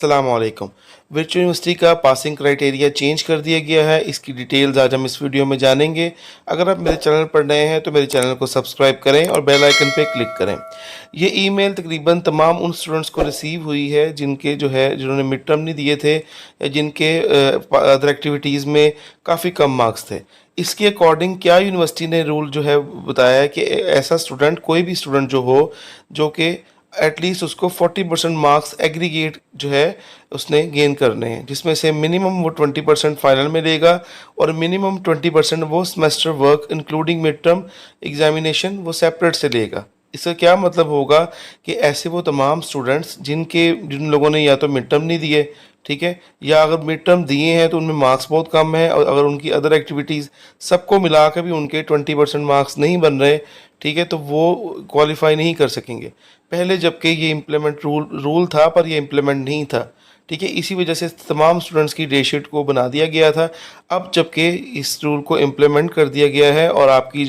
अस्सलामुअलैकुम। Virtual university का passing criteria change कर दिया गया है। इसकी डिटेल्स आज हम इस वीडियो में जानेंगे। अगर आप मेरे चैनल पर नए हैं तो मेरे चैनल को सब्सक्राइब करें और बेल आइकन पे क्लिक करें। ये ईमेल तकरीबन तमाम उन स्टूडेंट्स को रिसीव हुई है जिनके जिन्होंने मिड टर्म नहीं दिए थे या जिनके अदर एक्टिविटीज़ में काफ़ी कम मार्क्स थे। इसके अकॉर्डिंग क्या यूनिवर्सिटी ने रूल बताया है कि ऐसा स्टूडेंट, कोई भी स्टूडेंट जो कि एटलीस्ट उसको 40% मार्क्स एग्रीगेट उसने गेन करने हैं, जिसमें से मिनिमम वो 20% फाइनल में लेगा और मिनिमम 20% वो semester work including mid term examination वो सेपरेट से लेगा। इसका क्या मतलब होगा कि ऐसे वो तमाम स्टूडेंट्स जिन लोगों ने या तो मिड टर्म नहीं दिए, ठीक है, या अगर मिड टर्म दिए हैं तो उनमें मार्क्स बहुत कम है और अगर उनकी अदर एक्टिविटीज़ सबको मिला कर भी उनके 20% मार्क्स नहीं बन रहे, ठीक है, तो वो क्वालिफाई नहीं कर सकेंगे। पहले जबकि ये इम्प्लीमेंट रूल था पर ये इम्प्लीमेंट नहीं था, ठीक है, इसी वजह से तमाम स्टूडेंट्स की डे शीट को बना दिया गया था। अब जबकि इस रूल को इम्प्लीमेंट कर दिया गया है और आपकी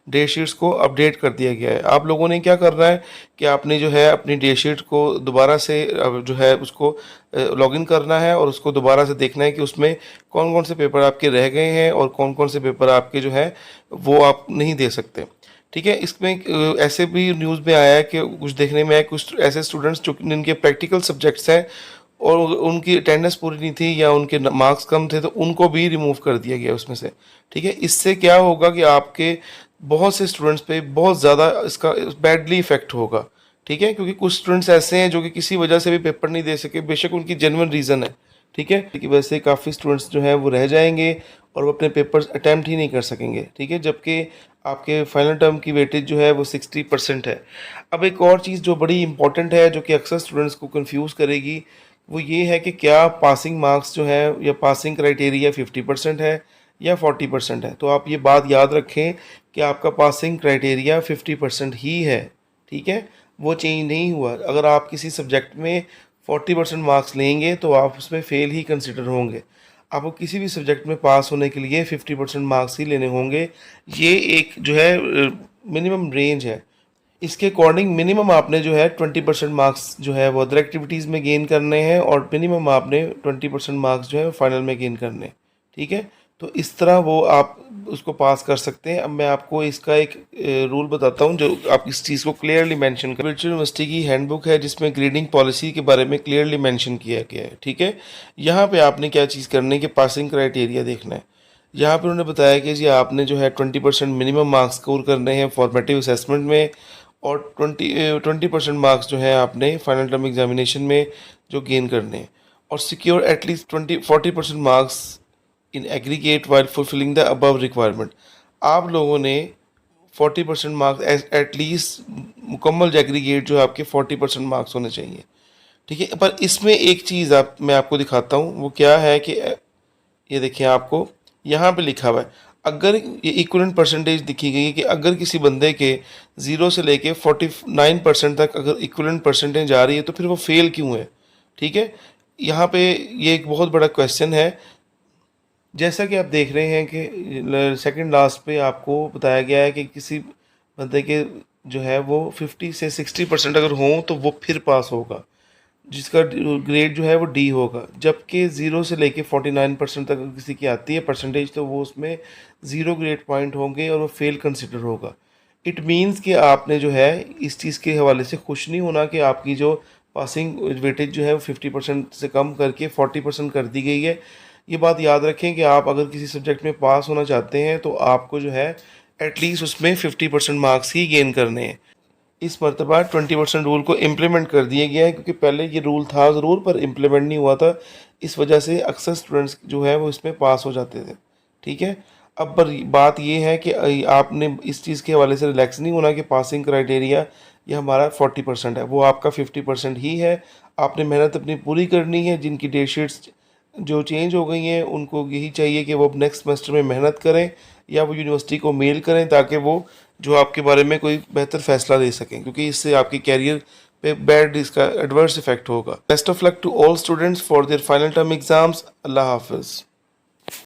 डे शीट्स को अपडेट कर दिया गया है, आप लोगों ने क्या करना है कि आपने अपनी डे शीट को दोबारा से उसको लॉगिन करना है और उसको दोबारा से देखना है कि उसमें कौन कौन से पेपर आपके रह गए हैं और कौन कौन से पेपर आपके वो आप नहीं दे सकते, ठीक है। इसमें ऐसे भी न्यूज़ में आया है कि कुछ देखने में आया, कुछ ऐसे स्टूडेंट्स जिनके प्रैक्टिकल सब्जेक्ट्स हैं और उनकी अटेंडेंस पूरी नहीं थी या उनके मार्क्स कम थे तो उनको भी रिमूव कर दिया गया उसमें से, ठीक है। इससे क्या होगा कि आपके बहुत से स्टूडेंट्स पे बहुत ज़्यादा इसका बैडली इफेक्ट होगा, ठीक है, क्योंकि कुछ स्टूडेंट्स ऐसे हैं जो कि किसी वजह से भी पेपर नहीं दे सके, बेशक उनकी जेन्युइन रीज़न है, ठीक है, कि वैसे काफ़ी स्टूडेंट्स वो रह जाएंगे और वो अपने पेपर्स अटैम्प्ट ही नहीं कर सकेंगे, ठीक है, जबकि आपके फाइनल टर्म की वेटेज वो 60% है। अब एक और चीज़ जो बड़ी इंपॉर्टेंट है जो कि अक्सर स्टूडेंट्स को कंफ्यूज करेगी, वो ये है कि क्या पासिंग मार्क्स या पासिंग क्राइटेरिया 50% है या 40% है। तो आप ये बात याद रखें कि आपका पासिंग क्राइटेरिया 50% ही है, ठीक है, वो चेंज नहीं हुआ। अगर आप किसी सब्जेक्ट में 40% मार्क्स लेंगे तो आप उसमें फ़ेल ही कंसिडर होंगे। आपको किसी भी सब्जेक्ट में पास होने के लिए 50% मार्क्स ही लेने होंगे। ये एक मिनिमम रेंज है। इसके अकॉर्डिंग मिनिमम आपने 20% मार्क्स वो अदर एक्टिविटीज़ में गेन करने हैं और मिनिमम आपने 20% मार्क्स फाइनल में गेन करने हैं, ठीक है। तो इस तरह वो आप उसको पास कर सकते हैं। अब मैं आपको इसका एक रूल बताता हूँ जो आप इस चीज़ को क्लियरली मेंशन कर। वर्चुअल यूनिवर्सिटी की हैंडबुक है जिसमें ग्रेडिंग पॉलिसी के बारे में क्लियरली मेंशन किया गया है, ठीक है। यहाँ पे आपने क्या चीज़ करनी है कि पासिंग क्राइटेरिया देखना है। यहाँ पे उन्होंने बताया कि जी आपने 20% मिनिमम मार्क्स स्कोर करने हैं फॉर्मेटिव असेसमेंट में और 20% मार्क्स आपने फाइनल टर्म एग्जामिनेशन में गेन करने हैं और secure at least 40% marks in aggregate while fulfilling the above requirement. आप लोगों ने 40% मार्क्स एटलीस्ट मुकम्मल एग्रीगेट आपके 40% मार्क्स होने चाहिए, ठीक है। पर इसमें एक चीज़ मैं आपको दिखाता हूँ, वो क्या है कि ये देखिए, आपको यहाँ पे लिखा हुआ है, अगर ये इक्वलेंट परसेंटेज दिखी गई है कि अगर किसी बंदे के 0 से लेके 49% तक अगर इक्वलेंट परसेंटेज आ रही है तो फिर वो फेल क्यों है, ठीक है। यहाँ पे ये एक बहुत बड़ा क्वेश्चन है। जैसा कि आप देख रहे हैं कि सेकंड लास्ट पे आपको बताया गया है कि किसी बंदे के वो 50 से 60% अगर हों तो वो फिर पास होगा, जिसका ग्रेड वो डी होगा, जबकि 0 से लेके 49% तक अगर किसी की आती है परसेंटेज तो वो उसमें 0 ग्रेड पॉइंट होंगे और वो फेल कंसिडर होगा। इट मीन्स कि आपने इस चीज़ के हवाले से खुश नहीं होना कि आपकी पासिंग वेटेज वो 50% से कम करके 40% कर दी गई है। ये बात याद रखें कि आप अगर किसी सब्जेक्ट में पास होना चाहते हैं तो आपको एटलीस्ट उसमें 50% मार्क्स ही गेन करने हैं। इस मरतबा 20% रूल को इम्प्लीमेंट कर दिया गया है क्योंकि पहले ये रूल था ज़रूर पर इम्प्लीमेंट नहीं हुआ था। इस वजह से अक्सर स्टूडेंट्स वो इसमें पास हो जाते थे, ठीक है। अब पर बात ये है कि आपने इस चीज़ के हवाले से रिलैक्स नहीं होना कि पासिंग क्राइटेरिया ये हमारा 40% है, वो आपका 50% ही है। आपने मेहनत अपनी पूरी करनी है। जिनकी डेट शीट्स चेंज हो गई हैं उनको यही चाहिए कि वो अब नेक्स्ट सेमेस्टर में मेहनत करें या वो यूनिवर्सिटी को मेल करें ताकि वो आपके बारे में कोई बेहतर फैसला ले सकें, क्योंकि इससे आपकी कैरियर पे इसका एडवर्स इफेक्ट होगा। Best of luck to all students for their final term exams. अल्लाह हाफिज़।